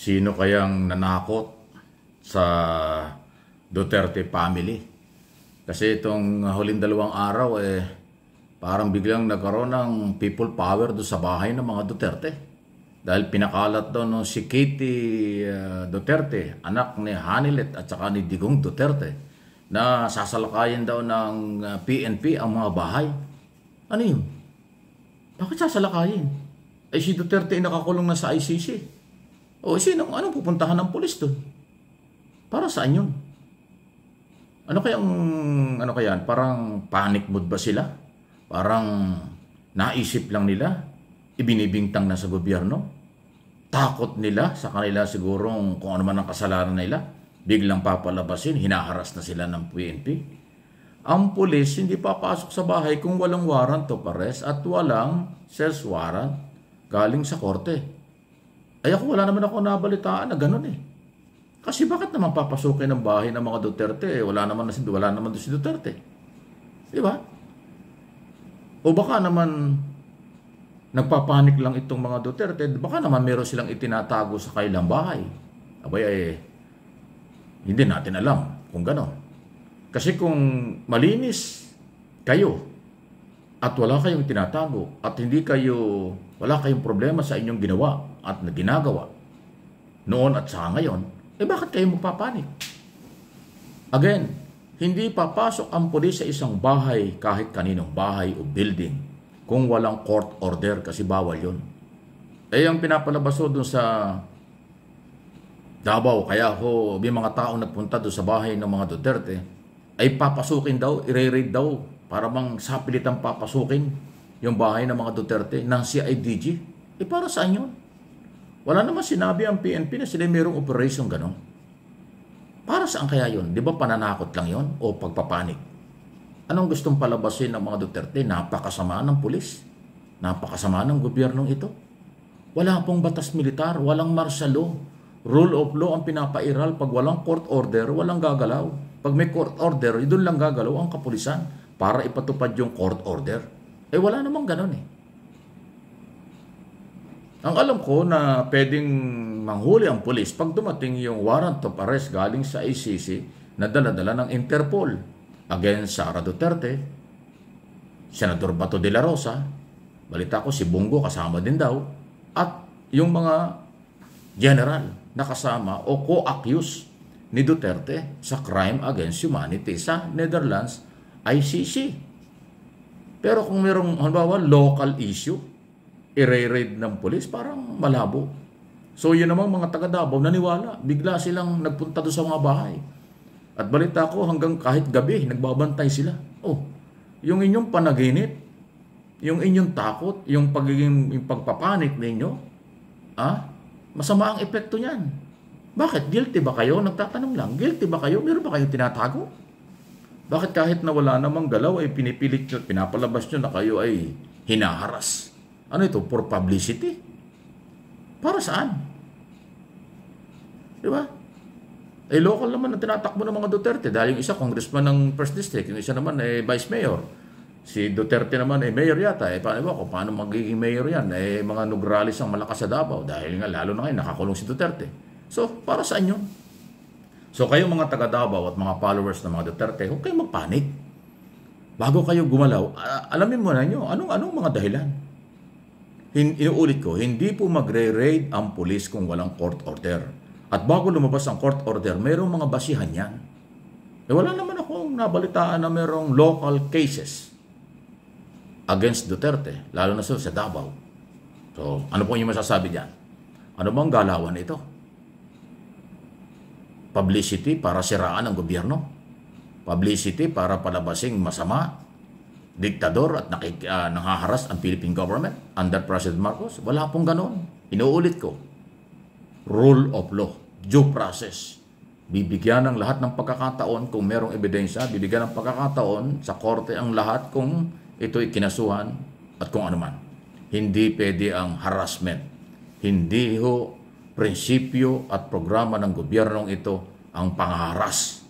Sino kayang nanakot sa Duterte family? Kasi itong huling 2 araw parang biglang nagkaroon ng people power do sa bahay ng mga Duterte. Dahil pinakalat daw no, si Katie Duterte, anak ni Hanilet at saka ni Digong Duterte, na sasalakayin daw ng PNP ang mga bahay. Ano yun? Bakit sasalakayin? Si Duterte ay nakakulong na sa ICC. Anong pupuntahan ng pulis doon? Para saan yun? Ano kaya? Parang panic mood ba sila? Parang naisip lang nila? Ibinibintang na sa gobyerno? Takot nila sa kanila sigurong kung ano man ang kasalanan nila? Biglang papalabasin, hinaharas na sila ng PNP? Ang pulis hindi papasok sa bahay kung walang warrant of arrest at walang search warrant galing sa korte. Ay wala naman ako nabalitaan na ganun eh. Kasi bakit naman papasukin ng bahay ng mga Duterte? Wala naman doon si Duterte. Di ba? O baka naman nagpapanik lang itong mga Duterte. Baka naman meron silang itinatago sa kailang bahay. Hindi natin alam kung gano'n. Kasi kung malinis kayo at wala kayong tinatago at wala kayong problema sa inyong ginawa at ginagawa noon at sa ngayon, bakit kayo magpapanik? Again, hindi papasok ang pulis sa isang bahay kahit kaninong bahay o building kung walang court order kasi bawal yun. Ang pinapalabas doon sa Davao, kaya may mga taong nagpunta doon sa bahay ng mga Duterte, ay papasukin daw, i-raid daw, para bang sapilitang papasukin yung bahay ng mga Duterte ng CIDG. Para saan yun? Wala naman sinabi ang PNP na sila mayroong operation gano'n. Para saan kaya yun? Di ba pananakot lang yun? O pagpapanik? Anong gustong palabasin ng mga Duterte? Napakasama ng pulis. Napakasama ng gobyernong ito. Wala pong batas militar, walang martial law. Rule of law ang pinapairal. Pag walang court order, walang gagalaw. Pag may court order, doon lang gagalaw ang kapulisan para ipatupad yung court order. Wala namang gano'n eh. Ang alam ko na pwedeng manghuli ang pulis pag dumating yung warrant of arrest galing sa ICC na dala-dala ng Interpol against Sara Duterte, Senador Bato de la Rosa, balita ko si Bongo kasama din daw, at yung mga general na kasama o co-accused ni Duterte sa crime against humanity sa Netherlands ICC. Pero kung mayroong halimbawa local issue, i-raid ng pulis, parang malabo. So yun namang mga taga Davao naniwala. Bigla silang nagpunta doon sa mga bahay. At balita ko hanggang kahit gabi, nagbabantay sila. Yung inyong panaginip, yung inyong takot, yung pagpapanik ninyo, masama ang epekto niyan. Bakit? Guilty ba kayo? Nagtatanong lang. Guilty ba kayo? Meron ba kayong tinatago? Bakit kahit na wala namang galaw ay pinipilit nyo at pinapalabas nyo na kayo ay hinaharas? Ano ito? For publicity? Para saan? Di ba? Local naman ang tinatakbo ng mga Duterte dahil yung isa congressman ng First District, yung isa naman vice mayor. Si Duterte naman mayor yata. Paano magiging mayor yan? Mga Nograles ang malakas sa Davao dahil nga lalo na ngayon nakakulong si Duterte. So, para saan yun? So, kayong mga taga Davao at mga followers ng mga Duterte, huwag kayong magpanik. Bago kayo gumalaw, alamin mo na nyo, anong mga dahilan? Inuulit ko, hindi po magre-raid ang pulis kung walang court order. At bago lumabas ang court order, mayroong mga basihan yan. Wala naman akong nabalitaan na mayroong local cases against Duterte, lalo na sa Davao. So, ano po yung masasabi dyan? Ano bang galawan ito? Publicity para siraan ang gobyerno? Publicity para palabasing masama, diktador at nanghaharas ang Philippine government under President Marcos? Wala pong ganon. Inuulit ko. Rule of law, due process. Bibigyan ng lahat ng pagkakataon kung merong ebidensya, bibigyan ng pagkakataon sa korte ang lahat kung ito'y kinasuhan at kung ano man. Hindi pwede ang harassment. Hindi ho prinsipyo at programa ng gobyernong ito ang pangharas.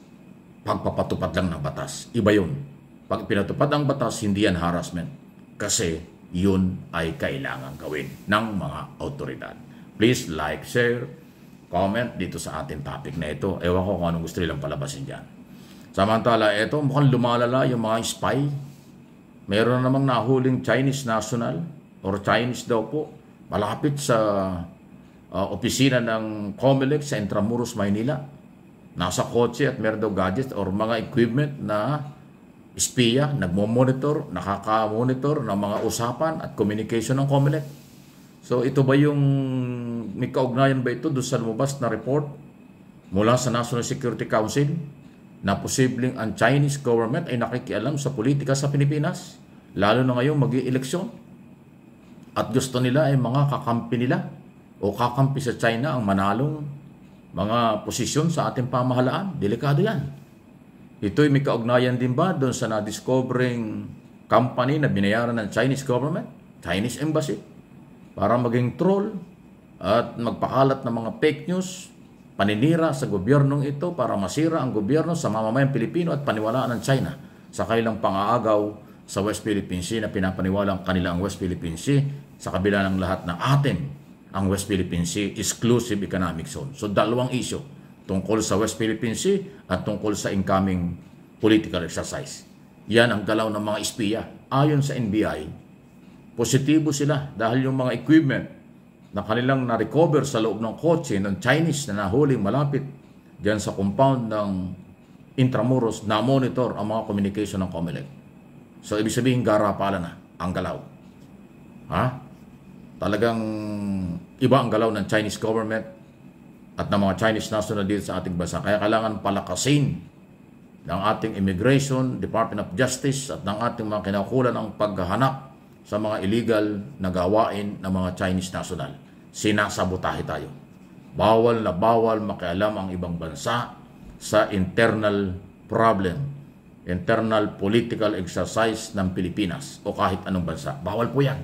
Pagpapatupad lang ng batas. Iba yun. Pag pinatupad ang batas, hindi yan harassment. Kasi yun ay kailangan gawin ng mga autoridad. Please like, share, comment dito sa ating topic na ito. Ewan ko kung anong gusto nilang palabasin dyan. Samantala, ito mukhang lumalala yung mga spy. Meron na namang nahuling Chinese national or Chinese daw po malapit sa opisina ng COMELEC sa Intramuros, Maynila. Nasa kotse at meron daw gadgets or mga equipment na espiya, nagmo-monitor, nakaka-monitor ng mga usapan at communication ng COMELEC. So ito ba yung may kaugnayan ba ito doon sa lumabas na report mula sa National Security Council na posibleng ang Chinese government ay nakikialam sa politika sa Pilipinas, lalo na ngayong mag-i-eleksyon, at gusto nila ay mga kakampi nila o kakampi sa China ang manalong mga posisyon sa ating pamahalaan? Delikado yan. Ito'y may kaugnayan din ba doon sa na-discovering company na binayaran ng Chinese government, Chinese embassy, para maging troll at magpakalat ng mga fake news, paninira sa gobyernong ito para masira ang gobyerno sa mamamayang Pilipino at paniwalaan ng China sa kanilang pang-aagaw sa West Philippine Sea na pinapaniwala kanila ang West Philippine Sea sa kabila ng lahat ng atin ang West Philippine Sea Exclusive Economic Zone. So dalawang issue tungkol sa West Philippine Sea at tungkol sa incoming political exercise. Yan ang galaw ng mga espiya. Ayon sa NBI, positibo sila dahil yung mga equipment na kanilang na-recover sa loob ng kotse ng Chinese na nahuling malapit dyan sa compound ng Intramuros, na-monitor ang mga communication ng COMELEC. So, ibig sabihin, garapala na ang galaw. Ha? Talagang iba ang galaw ng Chinese government at ng mga Chinese national dito sa ating bansa. Kaya kailangan palakasin ng ating Immigration, Department of Justice at ng ating mga kinaukulan ang paghahanap sa mga illegal na gawain ng mga Chinese national. Sinasabotahe tayo. Bawal na bawal makialam ang ibang bansa sa internal problem, internal political exercise ng Pilipinas o kahit anong bansa. Bawal po yan.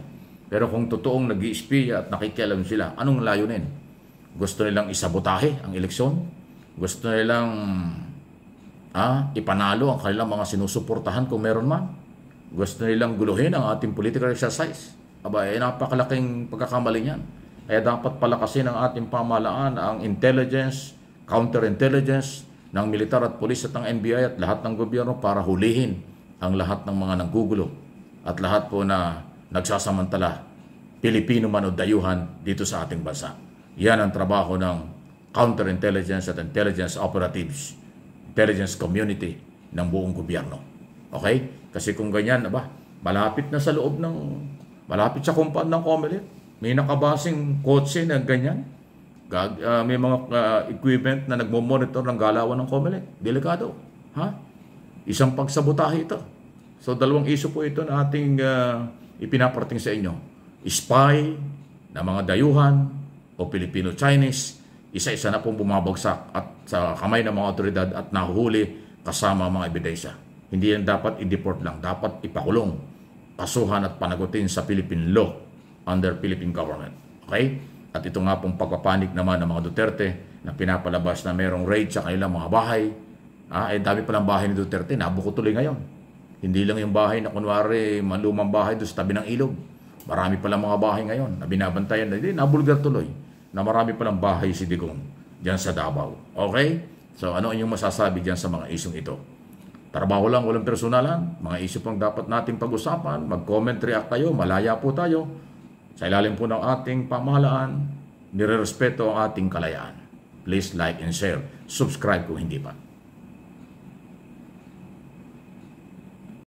Pero kung totoong nag-i-espiya at nakikialam sila, anong layunin? Gusto nilang isabotahe ang eleksyon? Gusto nilang ipanalo ang kanilang mga sinusuportahan kung meron man? Gusto nilang guluhin ang ating political exercise? Aba, napakalaking pagkakamali niyan. Kaya dapat palakasin ang ating pamahalaan, ang intelligence, counterintelligence ng militar at pulis at ng NBI at lahat ng gobyerno para hulihin ang lahat ng mga nanggugulo at lahat po na nagsasamantala, Pilipino man o dayuhan dito sa ating bansa. Yan ang trabaho ng counterintelligence at intelligence operatives, intelligence community ng buong gobyerno. Okay? Kasi kung ganyan, malapit na sa loob ng, malapit sa compound ng COMELEC, may nakabasing kotse na ganyan, may mga equipment na nagmo-monitor ng galawan ng COMELEC. Delikado. Ha? Isang pagsabotahe ito. So, dalawang issue po ito na ating ipinaparating sa inyo. Spy na mga dayuhan o Filipino-Chinese, isa-isa na pong bumabagsak at sa kamay ng mga otoridad at nahuhuli kasama mga ebidensya. Hindi yan dapat i-deport lang, dapat ipakulong, kasuhan at panagutin sa Philippine law under Philippine government. Okay? At ito nga pong pagpapanik naman ng mga Duterte na pinapalabas na merong raid sa kanilang mga bahay. Dami palang bahay ni Duterte, nabuko tuloy ngayon. Hindi lang yung bahay na kunwari malumang bahay doon sa tabi ng ilog. Marami palang mga bahay ngayon na binabantayan na nabulgar tuloy na marami palang bahay si Digong dyan sa Davao. Okay? So ano inyong masasabi dyan sa mga isyong ito? Trabaho lang, walang personalan. Mga isyu pang dapat nating pag-usapan. Mag-comment, react tayo. Malaya po tayo. Sa ilalim po ng ating pamahalaan, nirerespeto ang ating kalayaan. Please like and share. Subscribe kung hindi pa.